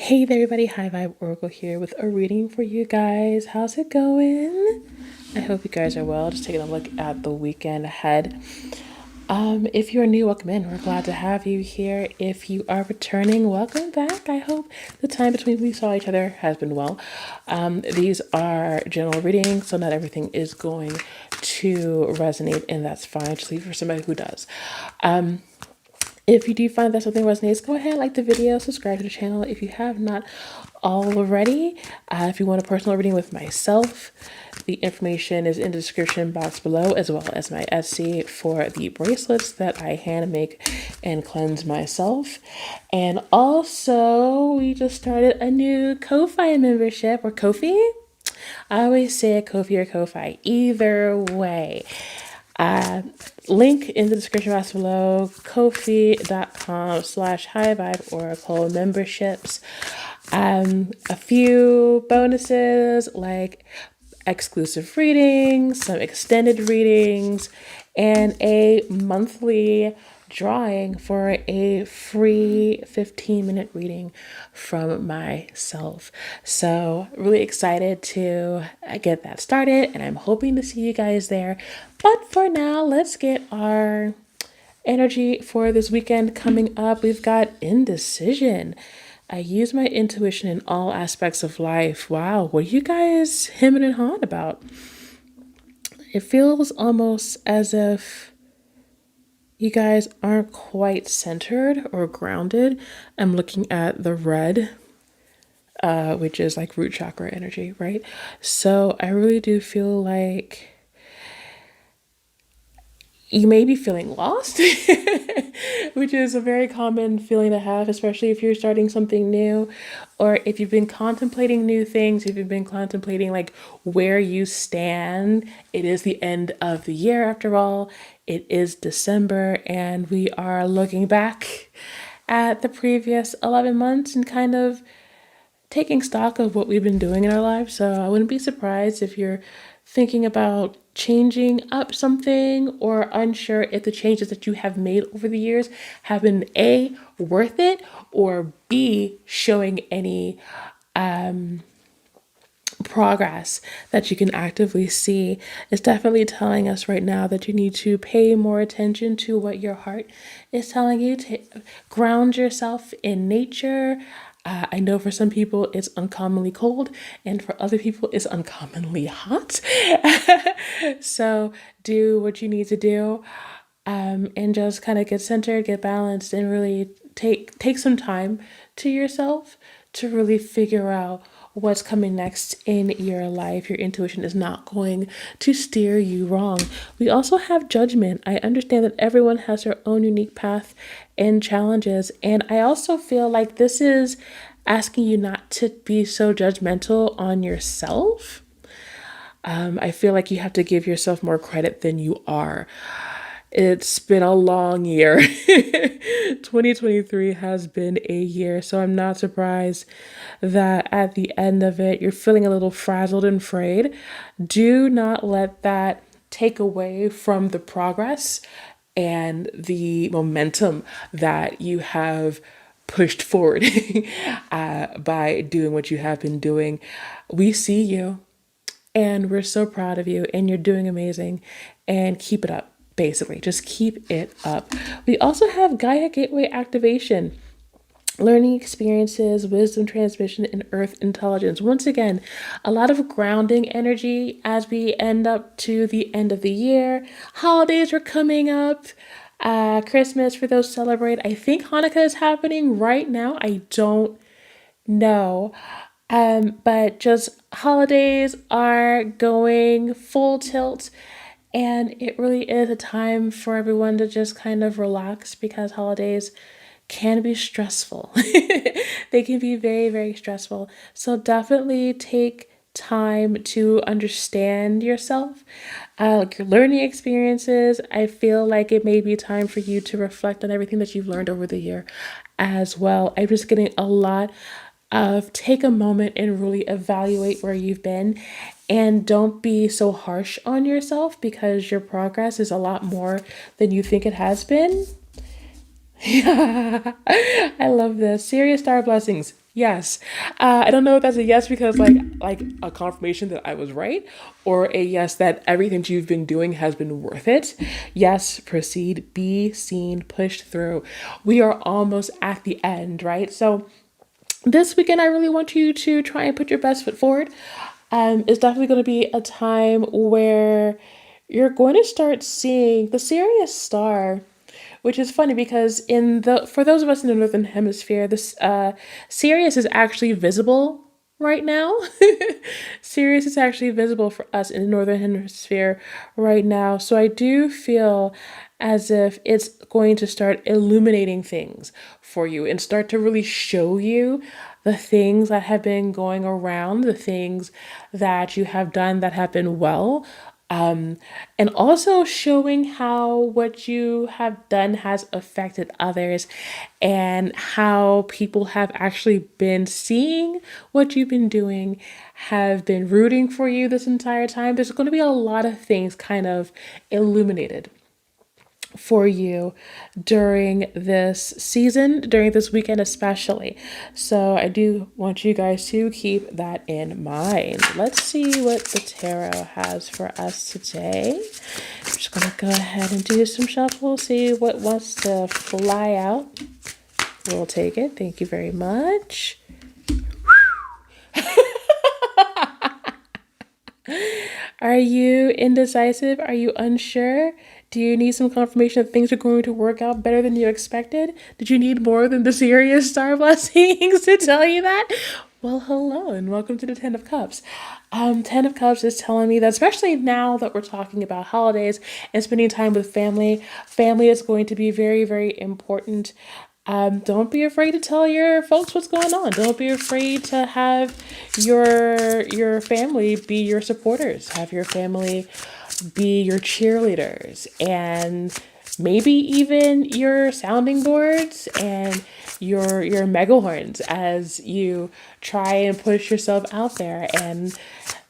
Hey there, everybody. High Vibe Oracle here with a reading for you guys. How's it going? I hope you guys are well. Just taking a look at the weekend ahead. If you're new, welcome in. We're glad to have you here. If you are returning, welcome back. I hope the time between we saw each other has been well. These are general readings, so not everything is going to resonate, and that's fine. Just leave for somebody who does. If you do find that something resonates, go ahead, like the video, subscribe to the channel if you have not already. If you want a personal reading with myself, the information is in the description box below, as well as my Etsy for the bracelets that I hand make and cleanse myself. And also, we just started a new Ko-Fi membership, or Ko-Fi. I always say Ko-Fi or Ko-Fi, either way. Link in the description box below, ko-fi.com/highvibe oracle memberships. A few bonuses like exclusive readings, some extended readings, and a monthly drawing for a free 15-minute reading from myself. So really excited to get that started, and I'm hoping to see you guys there. But for now, let's get our energy for this weekend coming up. We've got indecision. I use my intuition in all aspects of life. Wow, what are you guys hemming and hawing about? It feels almost as if you guys aren't quite centered or grounded. I'm looking at the red, which is like root chakra energy, right? So I really do feel like you may be feeling lost, which is a very common feeling to have, especially if you're starting something new, or if you've been contemplating new things, if you've been contemplating like where you stand. It is the end of the year after all. It is December, and we are looking back at the previous 11 months and kind of taking stock of what we've been doing in our lives. So I wouldn't be surprised if you're thinking about changing up something or unsure if the changes that you have made over the years have been A, worth it, or B, showing any progress that you can actively see. It's definitely telling us right now that you need to pay more attention to what your heart is telling you, to ground yourself in nature. I know for some people it's uncommonly cold, and for other people it's uncommonly hot. So do what you need to do, and just kind of get centered, get balanced, and really take some time to yourself to really figure out what's coming next in your life. Your intuition is not going to steer you wrong. We also have judgment. I understand that everyone has their own unique path and challenges. And I also feel like this is asking you not to be so judgmental on yourself. I feel like you have to give yourself more credit than you are. It's been a long year. 2023 has been a year, so I'm not surprised that at the end of it, you're feeling a little frazzled and frayed. Do not let that take away from the progress and the momentum that you have pushed forward by doing what you have been doing. We see you. And we're so proud of you, and you're doing amazing, and keep it up. Basically, just keep it up. We also have Gaia Gateway activation, learning experiences, wisdom transmission, and earth intelligence. Once again, a lot of grounding energy as we end up to the end of the year. Holidays are coming up. Christmas for those celebrate. I think Hanukkah is happening right now. I don't know. But just holidays are going full tilt, and it really is a time for everyone to just kind of relax, because holidays can be stressful. They can be very, very stressful. So definitely take time to understand yourself, like your learning experiences. I feel like it may be time for you to reflect on everything that you've learned over the year as well. I'm just getting a lot of take a moment and really evaluate where you've been, and don't be so harsh on yourself, because your progress is a lot more than you think it has been. Yeah, I love this. Serious star blessings. Yes. I don't know if that's a yes because like a confirmation that I was right, or a yes that everything that you've been doing has been worth it. Yes, proceed, be seen, pushed through. We are almost at the end, right? So this weekend, I really want you to try and put your best foot forward. It's definitely going to be a time where you're going to start seeing the Sirius star, which is funny because in the for those of us in the northern hemisphere, this Sirius is actually visible right now. Sirius is actually visible for us in the northern hemisphere right now. So I do feel as if it's going to start illuminating things for you and start to really show you the things that have been going around, the things that you have done that have been well, and also showing how what you have done has affected others and how people have actually been seeing what you've been doing, have been rooting for you this entire time. There's going to be a lot of things kind of illuminated for you during this season, during this weekend especially. So I do want you guys to keep that in mind. Let's see what the tarot has for us today. I'm just gonna go ahead and do some shuffle, see what wants to fly out. We'll take it. Thank you very much. Are you indecisive? Are you unsure? Do you need some confirmation that things are going to work out better than you expected? Did you need more than the serious star blessings to tell you that? Well, hello and welcome to the Ten of Cups. Ten of Cups is telling me that, especially now that we're talking about holidays and spending time with family, family is going to be very, very important. Don't be afraid to tell your folks what's going on. Don't be afraid to have your family be your supporters. Have your family be your cheerleaders and maybe even your sounding boards and your megahorns as you try and push yourself out there and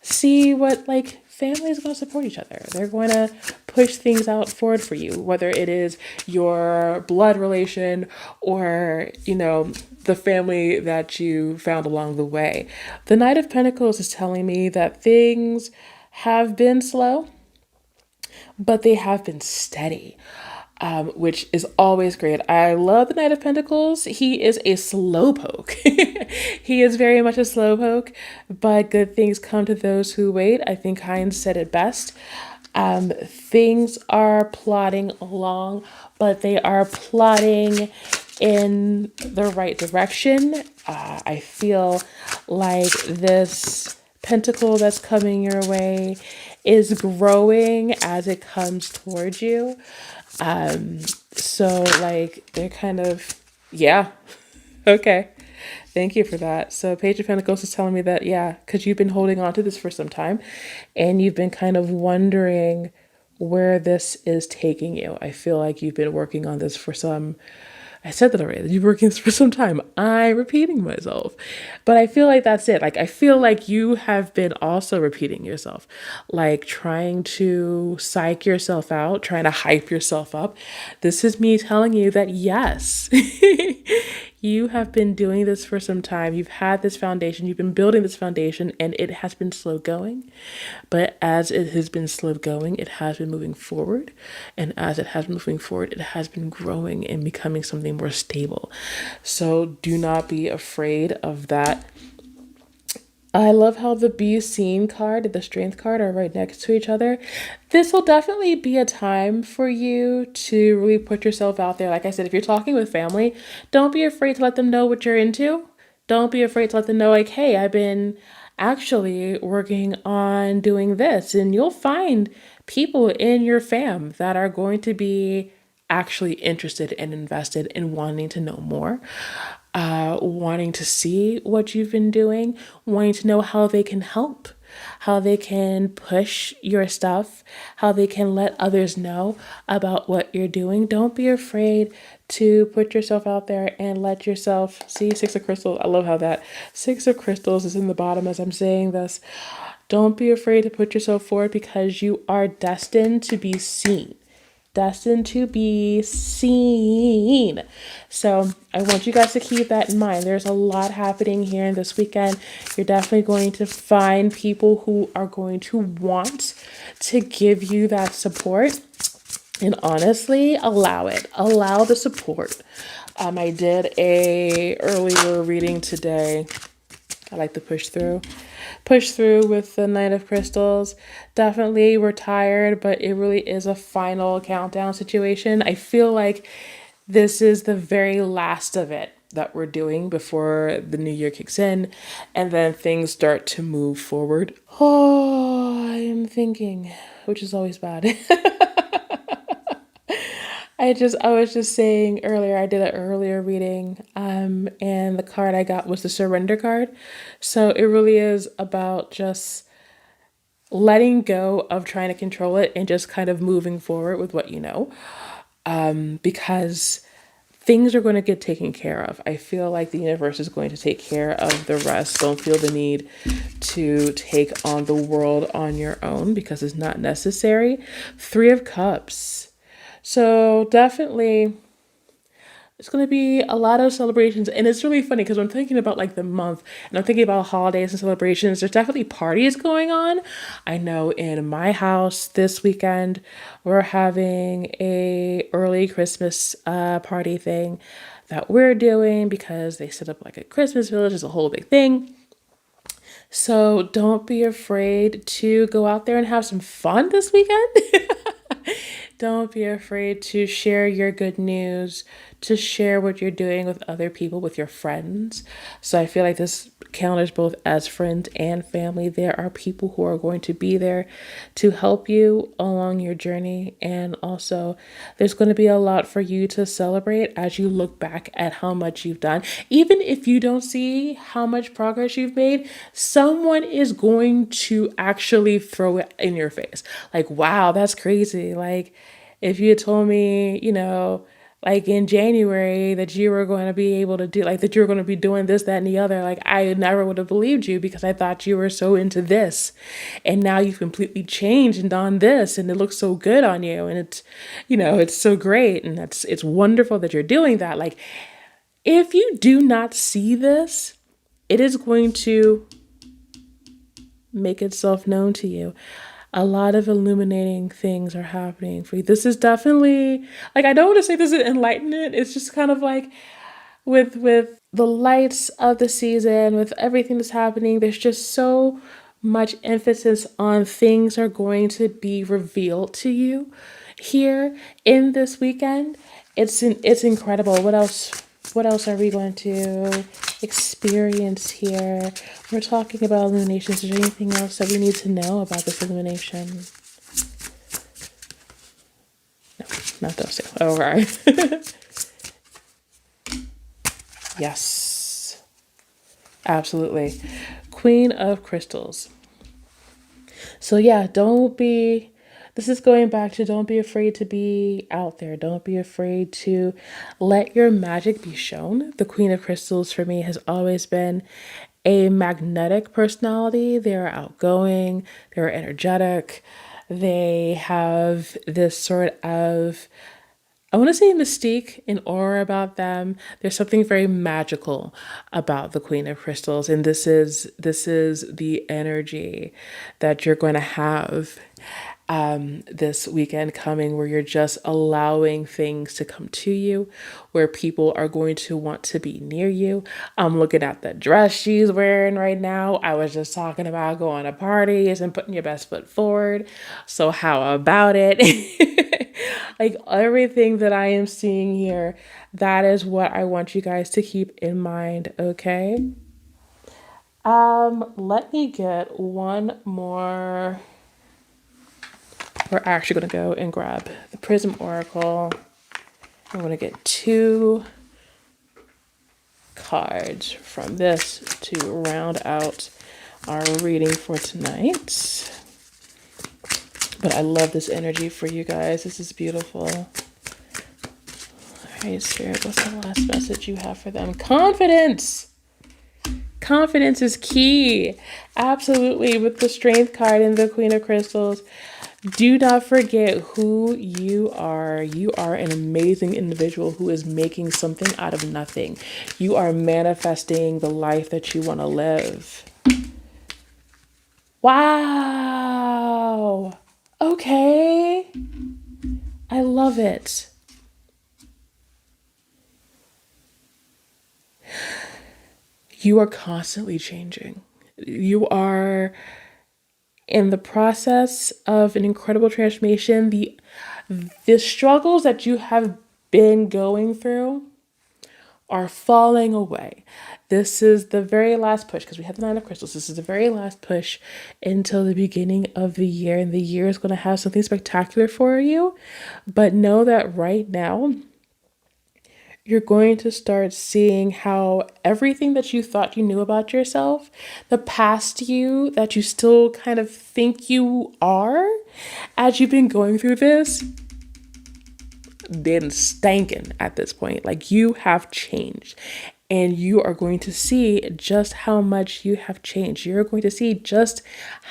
see what like family is going to support each other. They're going to push things out forward for you, whether it is your blood relation or, the family that you found along the way. The Knight of Pentacles is telling me that things have been slow, but they have been steady. Which is always great. I love the Knight of Pentacles. He is a slowpoke. He is very much a slowpoke, but good things come to those who wait. I think Heinz said it best. Things are plodding along, but they are plodding in the right direction. I feel like this pentacle that's coming your way is growing as it comes towards you. So like they're kind of, yeah, okay. Thank you for that. So Page of Pentacles is telling me that, yeah, because you've been holding on to this for some time and you've been kind of wondering where this is taking you. I feel like you've been working on this for some, I said that already. You've been working for some time. I'm repeating myself. But I feel like that's it. Like, I feel like you have been also repeating yourself, like trying to psych yourself out, trying to hype yourself up. This is me telling you that yes, you have been doing this for some time. You've had this foundation, you've been building this foundation, and it has been slow going. But as it has been slow going, it has been moving forward. And as it has been moving forward, it has been growing and becoming something more stable. So do not be afraid of that. I love how the Be Seen card and the Strength card are right next to each other. This will definitely be a time for you to really put yourself out there. Like I said, if you're talking with family, don't be afraid to let them know what you're into. Don't be afraid to let them know, like, hey, I've been actually working on doing this. And you'll find people in your fam that are going to be actually interested and invested in wanting to know more, wanting to see what you've been doing, wanting to know how they can help, how they can push your stuff, how they can let others know about what you're doing. Don't be afraid to put yourself out there and let yourself see. Six of Crystals. I love how that Six of Crystals is in the bottom as I'm saying this. Don't be afraid to put yourself forward because you are destined to be seen. destined to be seen. So I want you guys to keep that in mind. There's a lot happening here this weekend. You're definitely going to find people who are going to want to give you that support. And honestly, allow it. Allow the support. I did a earlier reading today. I like to push through. Push through with the Knight of Crystals. Definitely we're tired, but it really is a final countdown situation. I feel like this is the very last of it that we're doing before the new year kicks in, and then things start to move forward. Oh, I am thinking, which is always bad. I was just saying earlier, I did an earlier reading, and the card I got was the surrender card. So it really is about just letting go of trying to control it and just kind of moving forward with what you know. Because things are going to get taken care of. I feel like the universe is going to take care of the rest. Don't feel the need to take on the world on your own because it's not necessary. Three of Cups. So definitely it's going to be a lot of celebrations. And it's really funny because I'm thinking about like the month and I'm thinking about holidays and celebrations. There's definitely parties going on. I know in my house this weekend, we're having a early Christmas party thing that we're doing because they set up like a Christmas village. It's a whole big thing. So don't be afraid to go out there and have some fun this weekend. Don't be afraid to share your good news, to share what you're doing with other people, with your friends. So I feel like this counters both as friends and family. There are people who are going to be there to help you along your journey. And also, there's going to be a lot for you to celebrate as you look back at how much you've done. Even if you don't see how much progress you've made, someone is going to actually throw it in your face. Like, wow, that's crazy. Like, if you had told me, like in January that you were going to be able to do, like that you were going to be doing this, that, and the other, like I never would have believed you because I thought you were so into this. And now you've completely changed and done this and it looks so good on you. And it's so great. And it's wonderful that you're doing that. Like, if you do not see this, it is going to make itself known to you. A lot of illuminating things are happening for you. This is definitely, like, I don't want to say this is enlightenment. It's just kind of like with the lights of the season, with everything that's happening, there's just so much emphasis on things are going to be revealed to you here in this weekend. It's incredible. What else are we going to experience here? We're talking about illuminations. Is there anything else that we need to know about this illumination? No, not those two. All right. Yes, absolutely. Queen of Crystals. So yeah, this is going back to don't be afraid to be out there. Don't be afraid to let your magic be shown. The Queen of Crystals for me has always been a magnetic personality. They're outgoing, they're energetic, they have this sort of, I want to say, mystique and aura about them. There's something very magical about the Queen of Crystals, and this is the energy that you're going to have this weekend coming, where you're just allowing things to come to you, where people are going to want to be near you. I'm looking at the dress she's wearing right now. I was just talking about going to parties and putting your best foot forward. So how about it? Like, everything that I am seeing here, that is what I want you guys to keep in mind, okay? Let me get one more. We're actually going to go and grab the Prism Oracle. I'm going to get 2 cards from this to round out our reading for tonight. But I love this energy for you guys. This is beautiful. All right, Spirit, what's the last message you have for them? Confidence! Confidence is key. Absolutely. With the Strength card and the Queen of Crystals, Do not forget who you are. You are an amazing individual who is making something out of nothing. You are manifesting the life that you want to live. Wow. Okay. I love it. You are constantly changing. You are in the process of an incredible transformation. The struggles that you have been going through are falling away. This is the very last push because we have the Nine of Crystals. This is the very last push until the beginning of the year, and the year is going to have something spectacular for you. But know that right now, you're going to start seeing how everything that you thought you knew about yourself, the past you that you still kind of think you are, as you've been going through this, been stankin' at this point. Like, you have changed. And you are going to see just how much you have changed. You're going to see just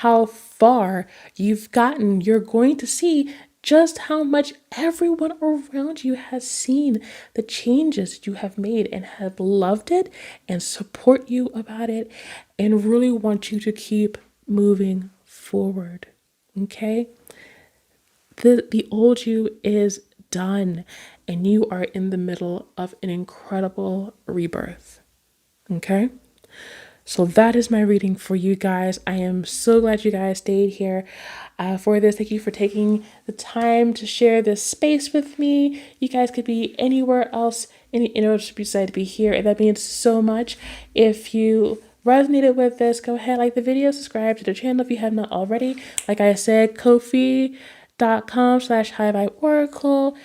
how far you've gotten. You're going to see just how much everyone around you has seen the changes you have made and have loved it and support you about it and really want you to keep moving forward. Okay? The old you is done, and you are in the middle of an incredible rebirth. Okay? So that is my reading for you guys. I am so glad you guys stayed here for this. Thank you for taking the time to share this space with me. You guys could be anywhere else in the universe beside to be here, and that means so much. If you resonated with this, go ahead, like the video, subscribe to the channel if you have not already. Like I said, Ko-fi.com/HighVibeOracle.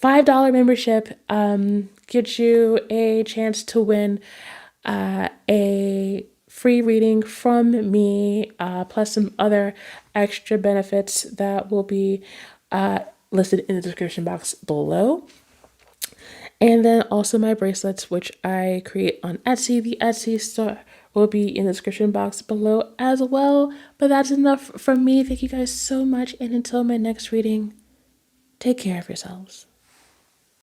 $5 membership gets you a chance to win a free reading from me, plus some other extra benefits that will be listed in the description box below. And then also my bracelets, which I create on Etsy. The Etsy store will be in the description box below as well. But that's enough from me. Thank you guys so much. And until my next reading, take care of yourselves.